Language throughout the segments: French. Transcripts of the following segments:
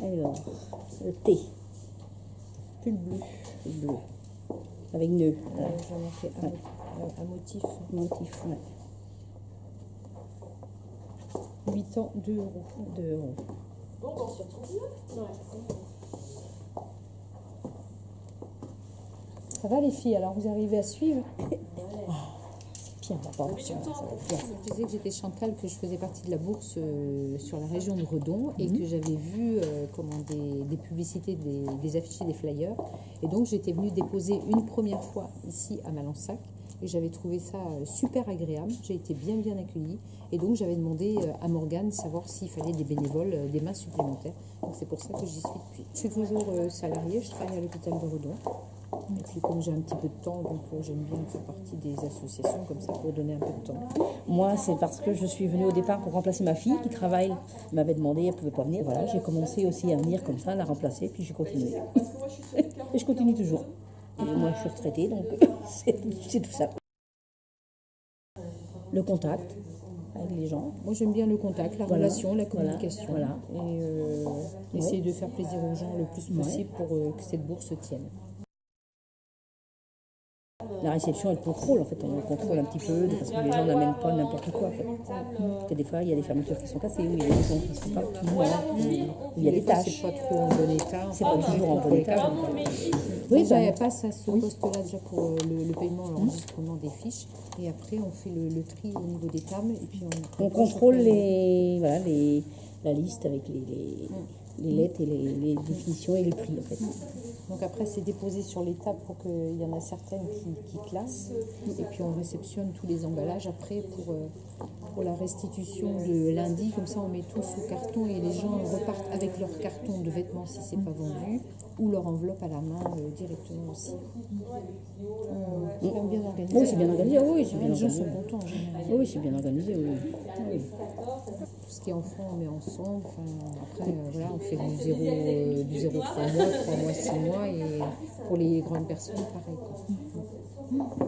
Alors, le thé. Pull bleu. Bleu. Avec nœud. Voilà. J'en ai fait un motif. Motif, ouais. 8 ans, 2 euros. 2 euros. Ça va les filles, alors vous arrivez à suivre? Bien, ça va bien. Je disais que j'étais Chantal, que je faisais partie de la bourse sur la région de Redon et que j'avais vu des publicités, des affichés, des flyers. Et donc j'étais venue déposer une première fois ici à Malensac et j'avais trouvé ça super agréable. J'ai été bien accueillie et donc j'avais demandé à Morgane savoir s'il fallait des bénévoles, des mains supplémentaires. Donc c'est pour ça que j'y suis depuis. Je suis toujours salariée, je travaille à l'hôpital de Redon. Et puis comme j'ai un petit peu de temps, donc j'aime bien faire partie des associations comme ça pour donner un peu de temps. Moi, c'est parce que je suis venue au départ pour remplacer ma fille qui travaille. Elle m'avait demandé, elle ne pouvait pas venir. Voilà, j'ai commencé aussi à venir comme ça, la remplacer, puis j'ai continué. Et je continue toujours. Et moi, je suis retraitée, donc c'est tout ça. Le contact avec les gens. Moi j'aime bien le contact, la relation, la communication. Voilà. Et essayer de faire plaisir aux gens le plus possible pour que cette bourse tienne. La réception, elle contrôle, en fait, on contrôle un petit peu, de façon que les gens n'amènent pas n'importe quoi, en fait. Parce que des fois, il y a des fermetures qui sont cassées, ou il y a des gens qui ne sont pas où il y a des tâches. C'est pas trop en bon état. C'est pas toujours en bon état. Oui, il passe à ce poste-là déjà pour le paiement, l'enregistrement des fiches. Et après, on fait le tri au niveau des tables. Et puis on contrôle la liste avec les lettres et les définitions et les prix, en fait. Donc après, c'est déposé sur les tables pour qu'il y en a certaines qui classent. Et puis on réceptionne tous les emballages après pour la restitution de lundi. Comme ça, on met tout sous carton et les gens repartent avec leur carton de vêtements si c'est pas vendu ou leur enveloppe à la main directement aussi. C'est quand même bien organisé. Oui, c'est bien organisé. Oui, c'est bien les gens organisé. sont contents en général. Oui, c'est bien organisé. Oui. Tout ce qui est enfant, on met ensemble. Après, voilà, on fait du 0 3 mois, 3 mois, 6 mois. Et pour les grandes personnes, pareil. Quoi.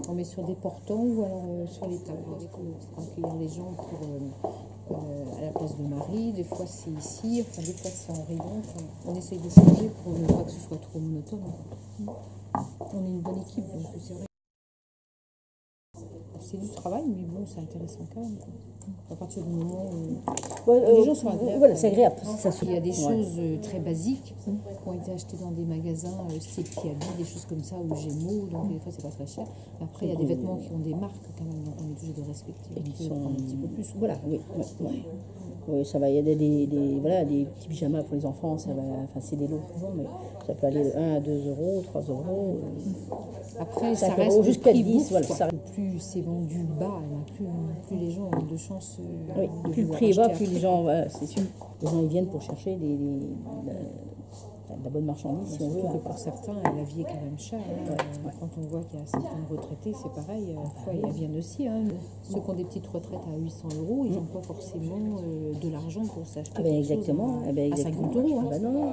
On met sur des portants ou alors sur les tables pour accueillir les gens à la place de Marie. Des fois, c'est ici. Enfin, des fois, c'est en rayon. Enfin, on essaye de changer pour ne pas que ce soit trop monotone. On est une bonne équipe, donc c'est vrai. C'est du travail, mais bon, c'est intéressant quand même. Quoi. À partir du moment où les gens sont agréables. Voilà, c'est agréable. Il y a des choses très basiques qui ont été achetées dans des magasins, style Kiabi, des choses comme ça, ou Gémeaux, donc des fois c'est pas très cher. Après, il y a des vêtements qui ont des marques quand même, donc on est obligé de respecter. Et qui sont un petit peu plus. Voilà, oui, ça va. Il y a des petits pyjamas pour les enfants, ça va, enfin, c'est des lots souvent, mais ça peut aller de 1 à 2 euros, 3 euros. Après, ça reste jusqu'à prix 10, bourse, voilà. Plus c'est vendu bas, plus les gens ont de chance. Oui, plus le prix est bas, plus les gens, voilà, c'est sûr. Les gens ils viennent pour chercher de la bonne marchandise, si on veut. Surtout que pour certains, la vie est quand même chère. Quand on voit qu'il y a certains retraités, c'est pareil. Parfois, ils viennent aussi. Ceux qui ont des petites retraites à 800 euros, ils n'ont pas forcément de l'argent pour s'acheter Exactement. à 50 euros. Non.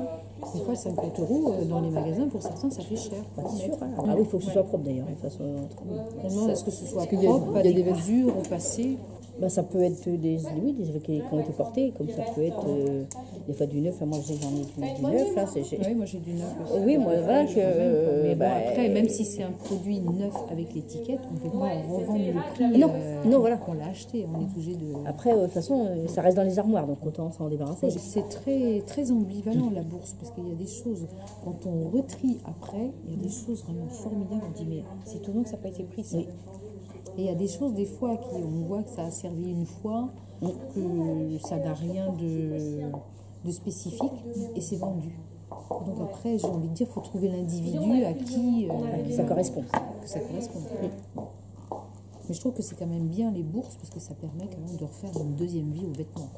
Des fois, 50 euros dans les magasins, pour certains, ça fait cher. C'est sûr. Ah oui, il faut que ce soit propre d'ailleurs. Est-ce que ce soit propre, pas des mesures repassées? Ça peut être des qui ont été portés, comme ça peut être des fois du neuf. Moi, j'en ai du neuf. Là, oui, moi j'ai du neuf aussi. Oui, moi, voilà. Mais bon, après, même si c'est un produit neuf avec l'étiquette, on ne peut pas revendre le prix non, voilà. qu'on l'a acheté. On est obligé de... Après, de toute façon, ça reste dans les armoires, donc autant s'en débarrasser. C'est très, très ambivalent la bourse, parce qu'il y a des choses, quand on retrie après, il y a des choses vraiment formidables. On dit, mais c'est étonnant que ça n'a pas été pris, ça. Oui. Et il y a des choses, des fois, on voit que ça a servi une fois, que ça n'a rien de spécifique, et c'est vendu. Donc après, j'ai envie de dire, il faut trouver l'individu à qui ça correspond. Que ça correspond. Mais je trouve que c'est quand même bien les bourses, parce que ça permet quand même de refaire une deuxième vie aux vêtements.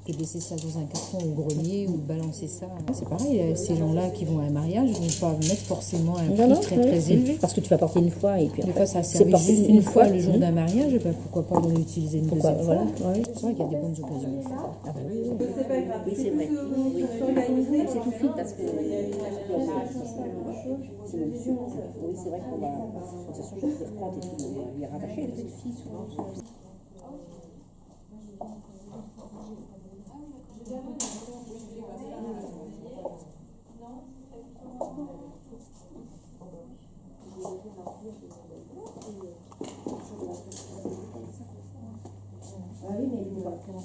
Que de laisser ça dans un carton au grenier ou de balancer ça. C'est pareil, ces gens-là qui vont à un mariage ne vont pas mettre forcément un prix très élevé. Parce que tu vas porter une fois et puis des fois ça a servi juste une fois le jour d'un mariage, pourquoi pas en utiliser une deuxième fois. C'est vrai qu'il y a des bonnes occasions. Ah bah oui. C'est pas grave. Oui, c'est vrai. Oui, c'est tout de suite parce que c'est même sûr. Oui, c'est vrai qu'on va. De toute façon, je vais les reprendre et puis les rattacher. On